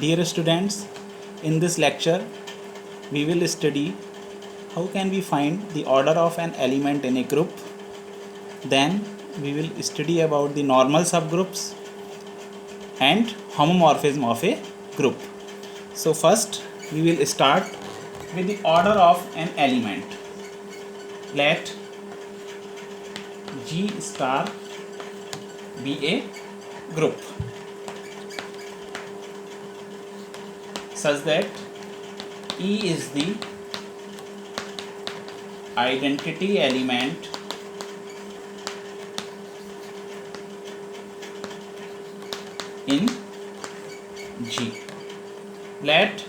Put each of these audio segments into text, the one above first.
Dear students, in this lecture we will study how can we find the order of an element in a group. Then we will study about the normal subgroups and homomorphism of a group. So first we will start with the order of an element. Let G star be a group such that E is the identity element in G. Let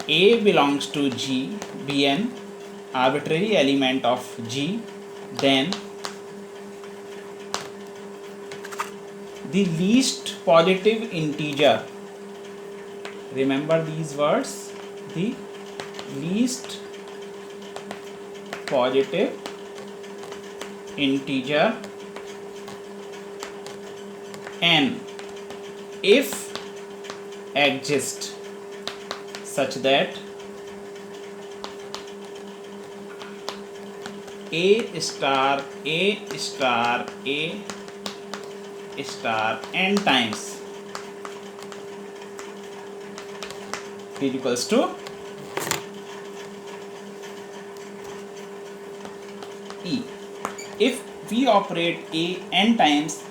A belongs to G be an arbitrary element of G, then the least positive integer, remember these words, the least positive integer n if exists such that A star n times is equals to E. If we operate A n times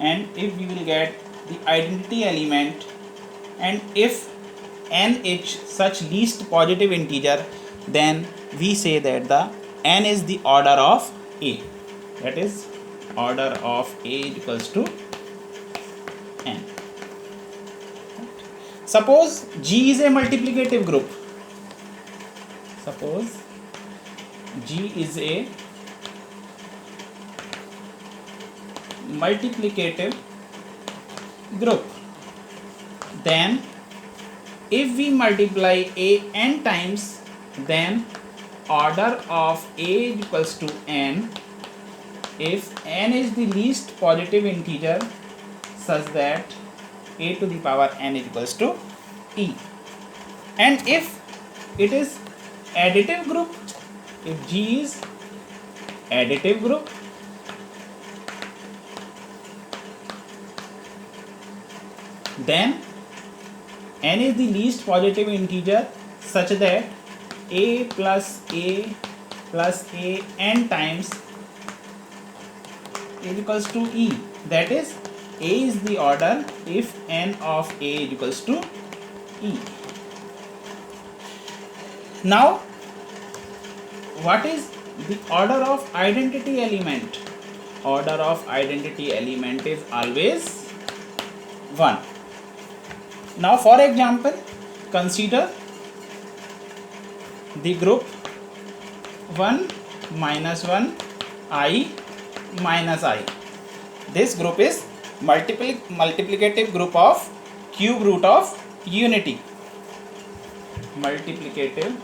and if we will get the identity element, and if n is such least positive integer, then we say that the n is the order of A. That is, order of A is equals to n. Suppose G is a multiplicative group. Suppose G is a multiplicative group. Then if we multiply A n times, then order of A is equals to n if n is the least positive integer such that A to the power n is equals to E. And if it is additive group, if G is additive group, then n is the least positive integer such that A plus A n times is equals to E. That is, A is the order if n of A is equals to E. Now, what is the order of identity element? Order of identity element is always 1. Now, for example, consider the group 1 minus 1 I minus I. This group is multiplicative group of cube root of unity. Multiplicative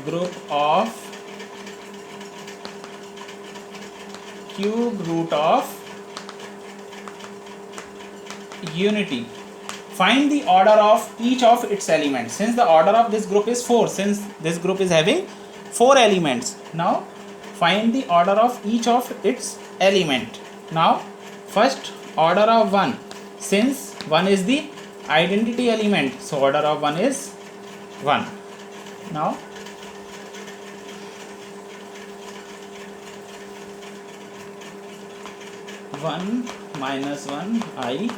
group of cube root of unity. Find the order of each of its elements. Since the order of this group is 4, since this group is having 4 elements, now find the order of each of its element. Now first, order of 1, since 1 is the identity element, so order of 1 is 1. Now one minus 1 I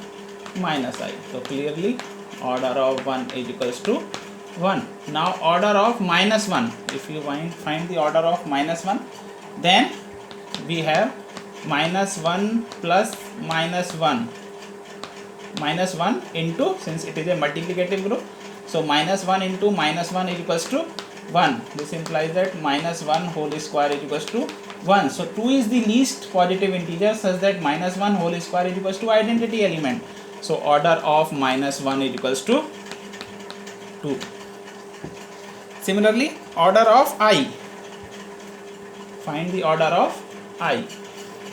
minus I. So clearly order of 1 is equals to 1. Now order of minus 1. If you find the order of minus 1, then we have minus 1 plus minus 1. Minus 1 into, since it is a multiplicative group, so minus 1 into minus 1 is equals to 1. This implies that minus 1 whole square is equals to 1. So 2 is the least positive integer such that minus 1 whole square is equals to identity element. So order of minus 1 is equals to 2. Similarly, order of I. Find the order of I.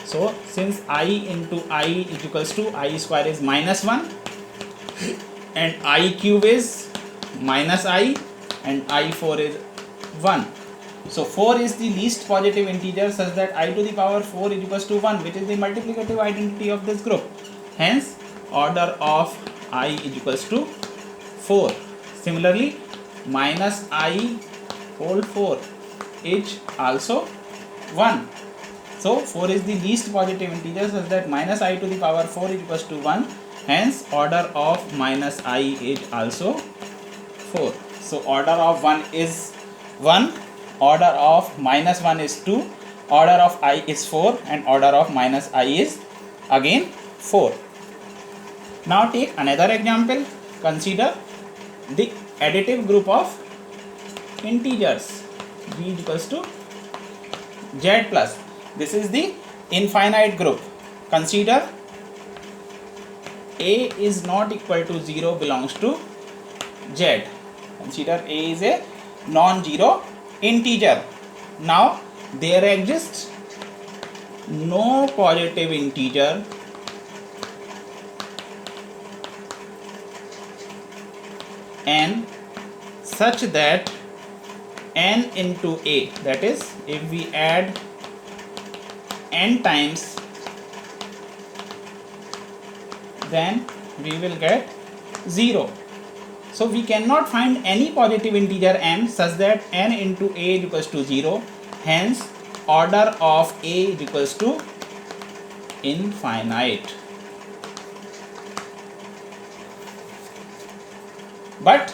So since I into I is equals to I square is minus 1 and I cube is minus I and I4 is 1. So 4 is the least positive integer such that I to the power 4 is equals to 1, which is the multiplicative identity of this group. Hence order of I is equals to 4. Similarly, minus I whole 4 is also 1. So 4 is the least positive integer such that minus I to the power 4 is equals to 1. Hence order of minus I is also 4. So order of 1 is 1, order of minus 1 is 2, order of I is 4 and order of minus I is again 4. Now take another example. Consider the additive group of integers b is equals to z plus. This is the infinite group. Consider a is not equal to 0 belongs to z. Consider a is a non-zero integer. Now there exists no positive integer n such that n into a, that is if we add n times, then we will get 0. So we cannot find any positive integer n such that n into a is equals to 0. Hence order of a is equals to infinite. But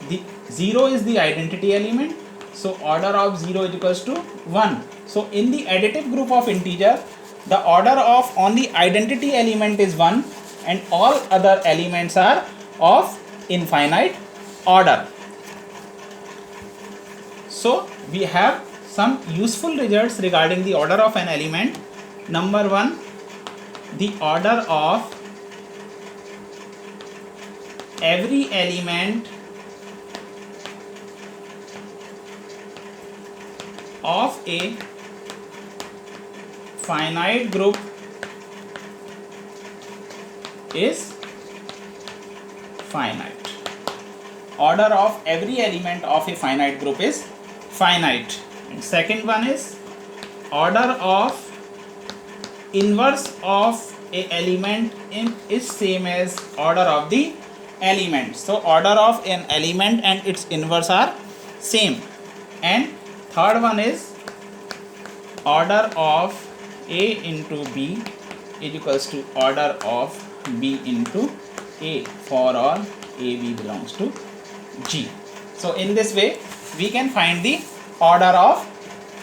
the 0 is the identity element, so order of 0 is equals to 1. So in the additive group of integer, the order of only identity element is 1 and all other elements are of infinite order. So we have some useful results regarding the order of an element. Number 1, the order of every element of a finite group is finite. Order of every element of a finite group is finite. And second one is order of inverse of a element is same as order of the element. So order of an element and its inverse are same. And third one is order of a into b is equals to order of b into a for all a b belongs to g. So in this way we can find the order of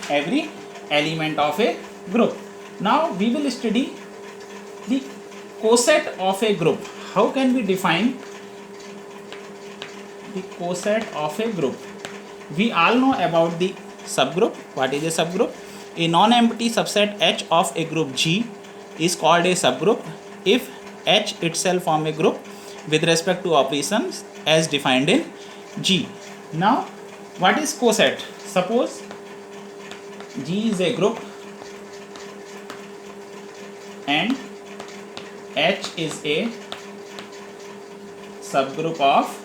every element of a group. Now we will study the coset of a group. How can we define the coset of a group? We all know about the subgroup. What is a subgroup? A non-empty subset H of a group G is called a subgroup if H itself form a group with respect to operations as defined in G. Now what is coset? Suppose G is a group and H is a subgroup of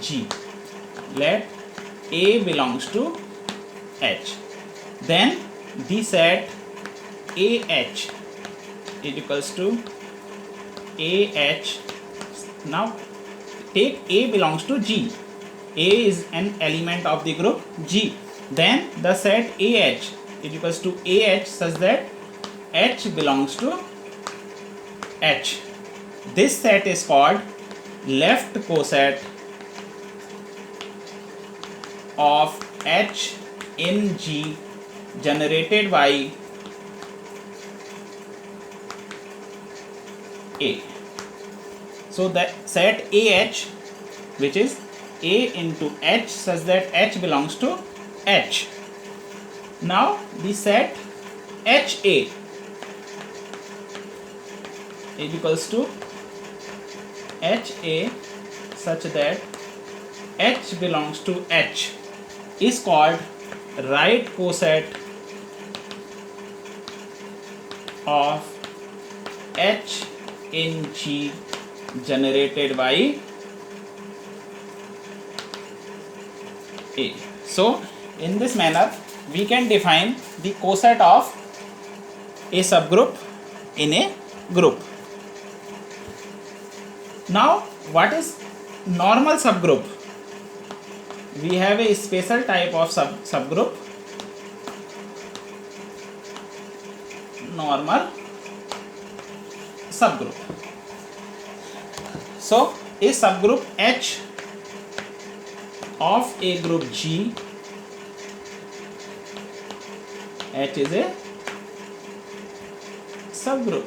G. Let A belongs to H. Then the set AH is equals to AH. Now take A belongs to G. A is an element of the group G. Then the set AH is equals to AH such that H belongs to H. This set is called left coset of H in G generated by A. So the set AH, which is A into H such that H belongs to H. Now the set HA is equals to HA such that H belongs to H is called right coset of H in G generated by A. So in this manner we can define the coset of a subgroup in a group. Now what is normal subgroup? We have a special type of subgroup, normal subgroup. So a subgroup H of a group G, H is a subgroup.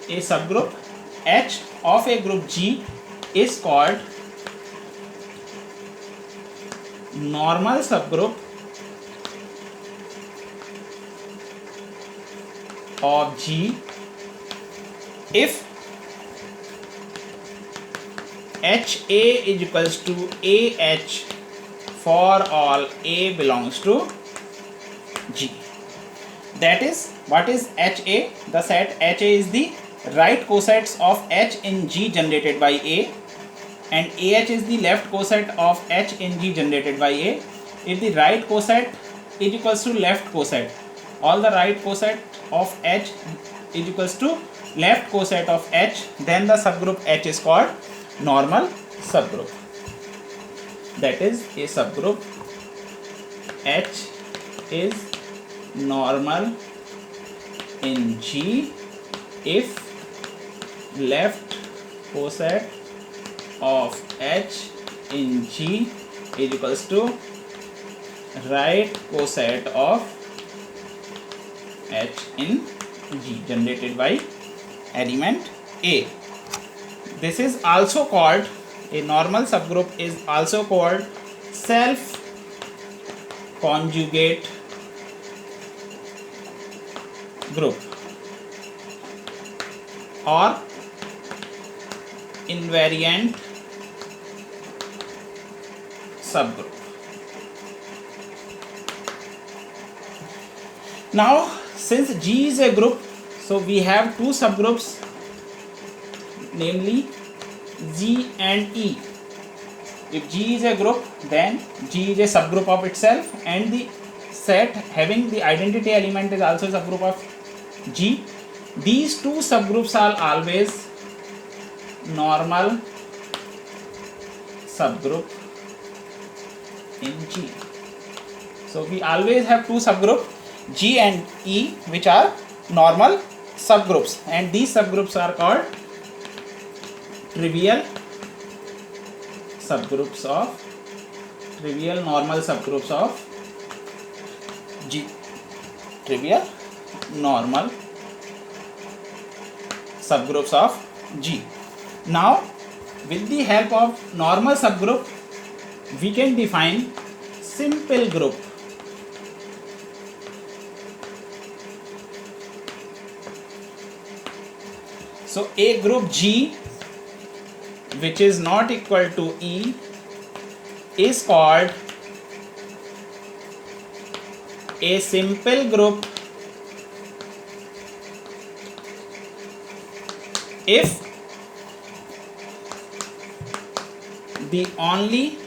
A subgroup H of a group G is called normal subgroup of G if HA is equals to AH for all A belongs to G. That is, what is HA? The set HA is the right cosets of H in G generated by A, and AH is the left coset of H in G generated by A. If the right coset is equals to left coset, all the right coset of H is equals to left coset of H, then the subgroup H is called normal subgroup. That is, a subgroup H is normal in G if left coset of H in G is equals to right coset of H in G generated by element A. This is also called, a normal subgroup is also called self conjugate group or invariant subgroup. Now since G is a group, so we have two subgroups, namely G and E. If G is a group, then G is a subgroup of itself, and the set having the identity element is also a subgroup of G. These two subgroups are always normal subgroup in G. So we always have two subgroups, G and E, which are normal subgroups, and these subgroups are called trivial subgroups of trivial normal subgroups of G. Trivial normal subgroups of G. Now with the help of normal subgroup we can define simple group. So a group G which is not equal to E is called a simple group if the only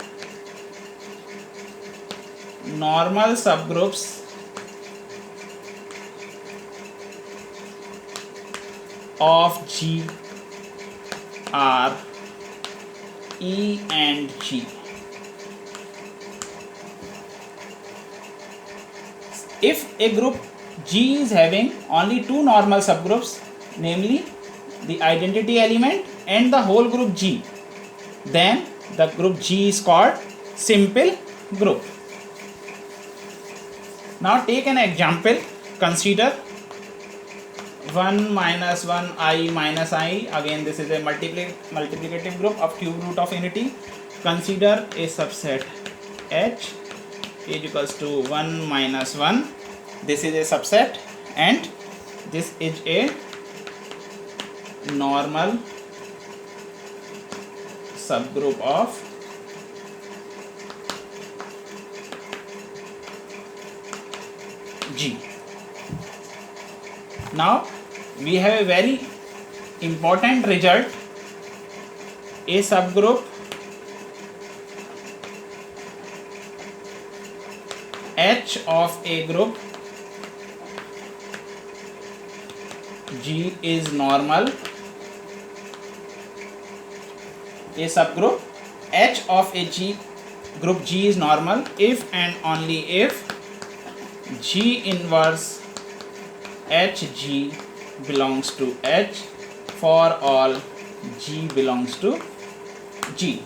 normal subgroups of G are E and G. If a group G is having only two normal subgroups, namely the identity element and the whole group G, then the group G is called simple group. Now take an example. Consider 1 minus 1 I minus I. Again this is a multiplicative group of cube root of unity. Consider a subset H is equals to 1 minus 1. This is a subset and this is a normal subgroup of G. Now we have a very important result. A subgroup H of a group G is normal. A subgroup H of a group G is normal if and only if G inverse HG belongs to H for all G belongs to G.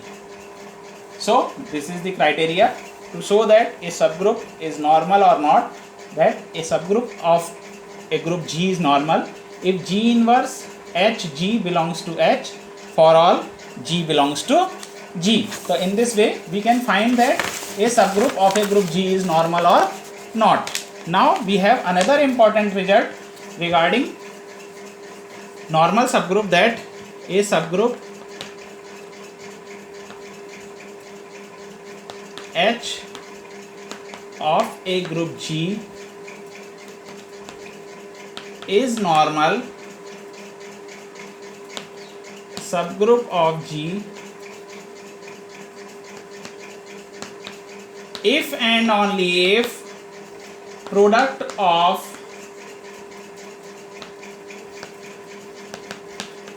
So this is the criteria to show that a subgroup is normal or not, that a subgroup of a group G is normal if G inverse HG belongs to H for all G belongs to G. So in this way we can find that a subgroup of a group G is normal or not. Now we have another important result regarding normal subgroup, that a subgroup H of a group G is normal. Subgroup of G if and only if product of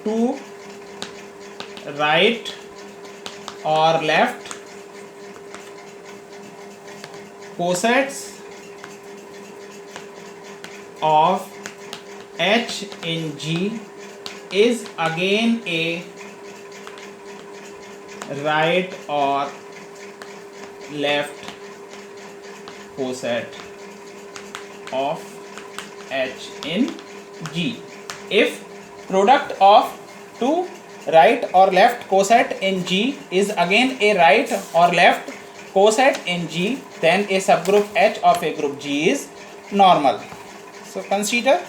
two right or left cosets of H in G is again a right or left coset of H in G. If product of two right or left coset in G is again a right or left coset in G, then a subgroup H of a group G is normal. So consider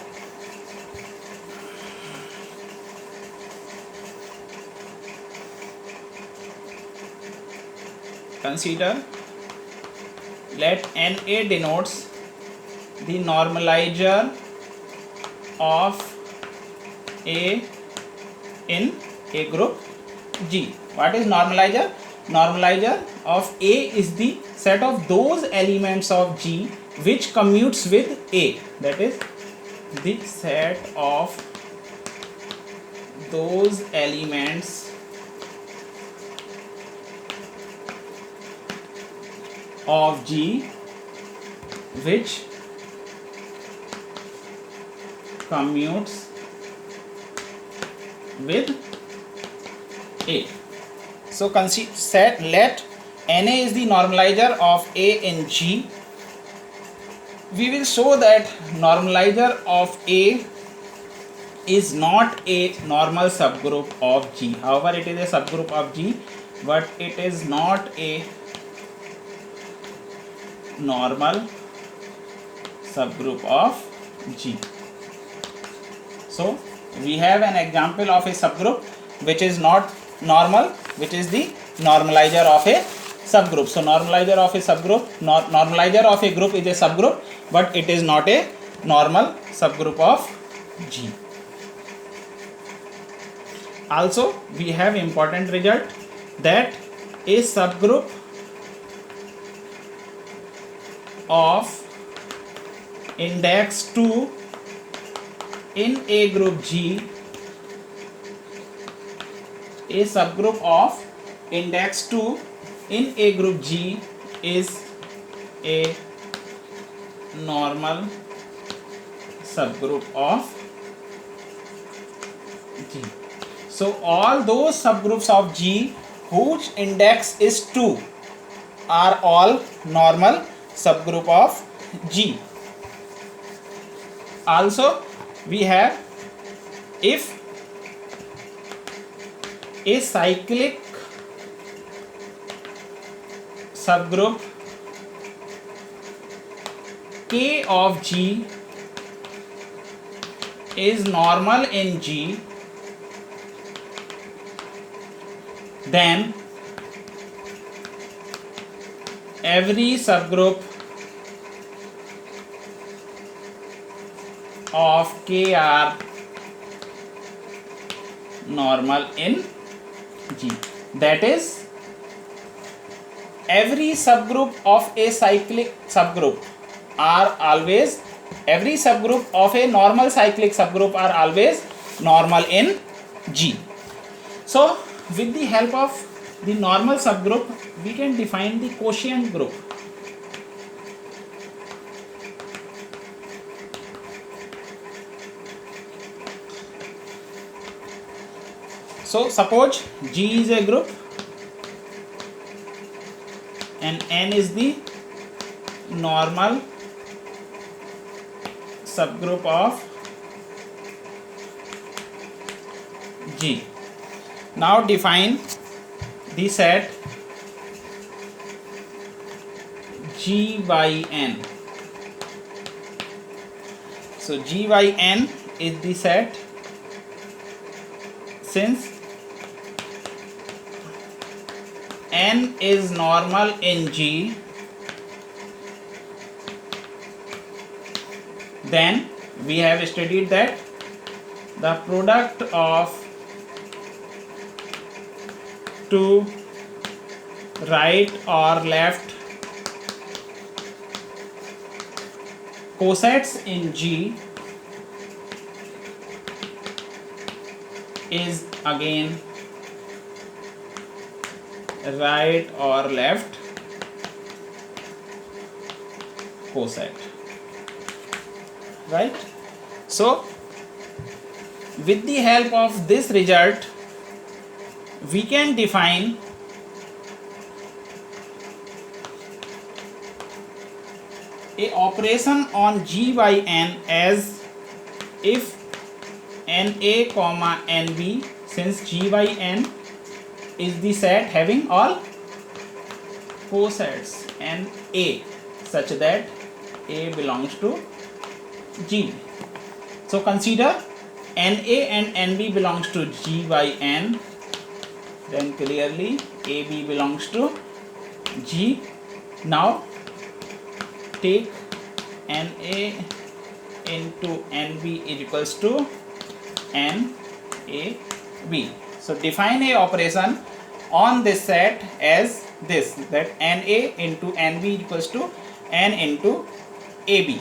let Na denotes the normalizer of A in a group G. What is normalizer? Normalizer of A is the set of those elements of G which commutes with A. That is the set of those elements of G which commutes with A. So let Na is the normalizer of A in G. We will show that normalizer of A is not a normal subgroup of G. However, it is a subgroup of G, but it is not a normal subgroup of G. So we have an example of a subgroup which is not normal, which is the normalizer of a subgroup. So normalizer of a subgroup, normalizer of a group is a subgroup, but it is not a normal subgroup of G. Also we have important result that a subgroup of index 2 in a group G, a subgroup of index 2 in a group G is a normal subgroup of G. So all those subgroups of G whose index is 2 are all normal subgroup of G. Also we have, if a cyclic subgroup K of G is normal in G, then every subgroup of K are normal in G. That is, every subgroup of a cyclic subgroup are always, every subgroup of a normal cyclic subgroup are always normal in G. So with the help of the normal subgroup, we can define the quotient group. So suppose G is a group and N is the normal subgroup of G. Now define the set G by N. So G by N is the set since N is normal in G, then we have studied that the product of two right or left cosets in G is again right or left coset, right? So with the help of this result, we can define a operation on G by N as if Na comma Nb, since G by N is the set having all cosets Na such that A belongs to G. So consider Na and Nb belongs to G by N, then clearly AB belongs to G. Now take Na into Nb is equals to NAB. So define a operation on this set as this, that Na into Nb equals to N into AB.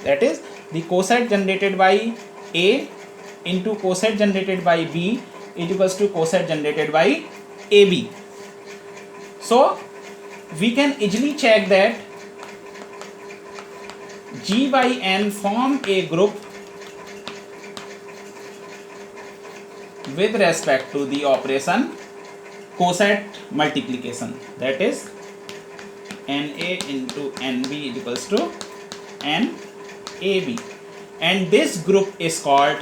That is, the coset generated by A into coset generated by B is equals to coset generated by AB. So we can easily check that G by N form a group with respect to the operation coset multiplication, that is Na into Nb is equals to NAB, and this group is called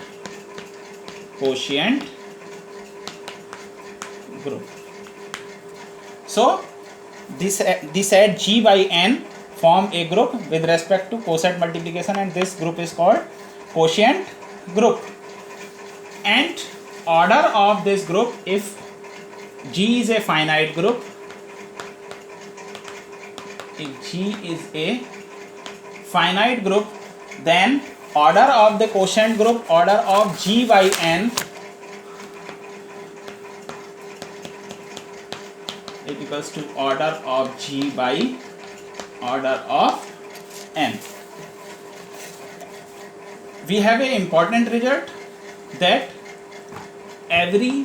quotient group. So this set G by N form a group with respect to coset multiplication, and this group is called quotient group. And order of this group, if G is a finite group, if G is a finite group, then order of the quotient group, order of G by N is equals to order of G by order of N. We have an important result that every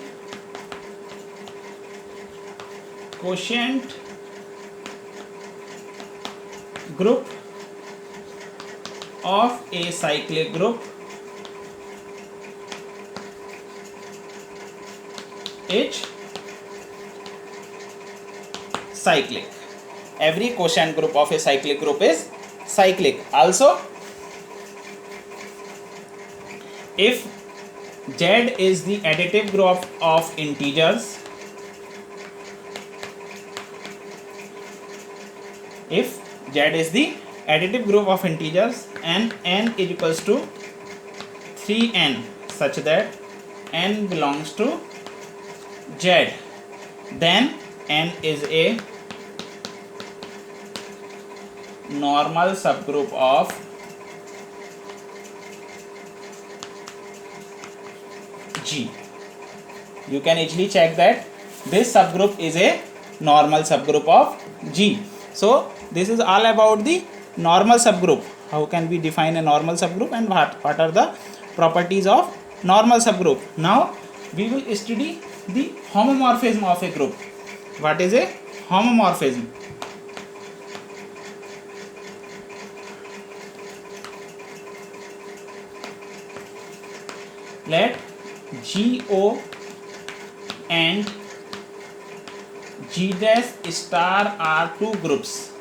quotient group of a cyclic group is cyclic. Every quotient group of a cyclic group is cyclic. Also, if Z is the additive group of integers, if Z is the additive group of integers and N is equals to 3n such that N belongs to Z, then N is a normal subgroup of G. You can easily check that this subgroup is a normal subgroup of G. So this is all about the normal subgroup. How can we define a normal subgroup and what are the properties of normal subgroup. Now we will study the homomorphism of a group. What is a homomorphism? Let GO and G dash star are two groups.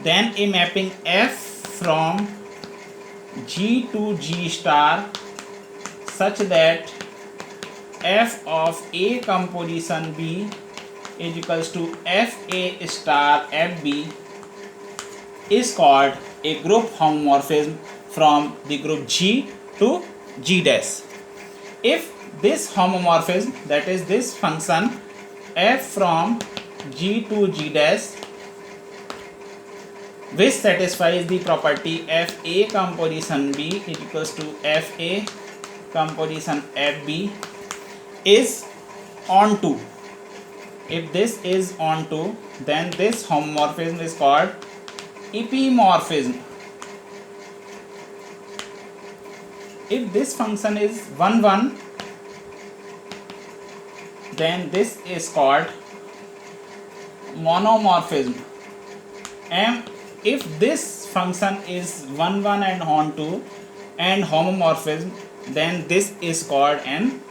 Then a mapping F from G to G star such that F of A composition B is equals to FA star FB is called a group homomorphism from the group G to G dash. If this homomorphism, that is this function F from G to G dash, which satisfies the property FA composition B is equals to FA composition FB, is onto. If this is onto, then this homomorphism is called epimorphism. If this function is 1 1, then this is called monomorphism. And if this function is 1 1 and onto and homomorphism, then this is called an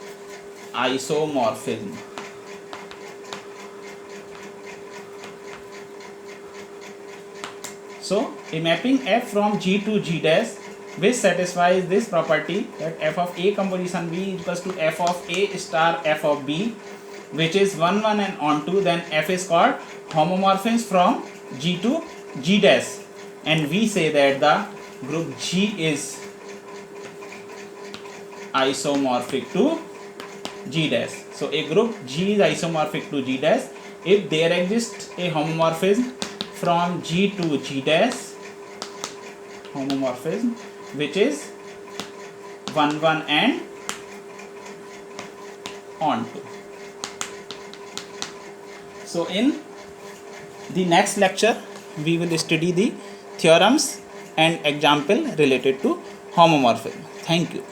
isomorphism. So a mapping F from G to G dash which satisfies this property that F of A composition B equals to F of A star F of B, which is 1 1 and onto, then F is called homomorphism from G to G dash, and we say that the group G is isomorphic to G dash. So a group G is isomorphic to G dash if there exists a homomorphism from G to G dash, homomorphism which is 1 1 and onto. So in the next lecture we will study the theorems and example related to homomorphism. Thank you.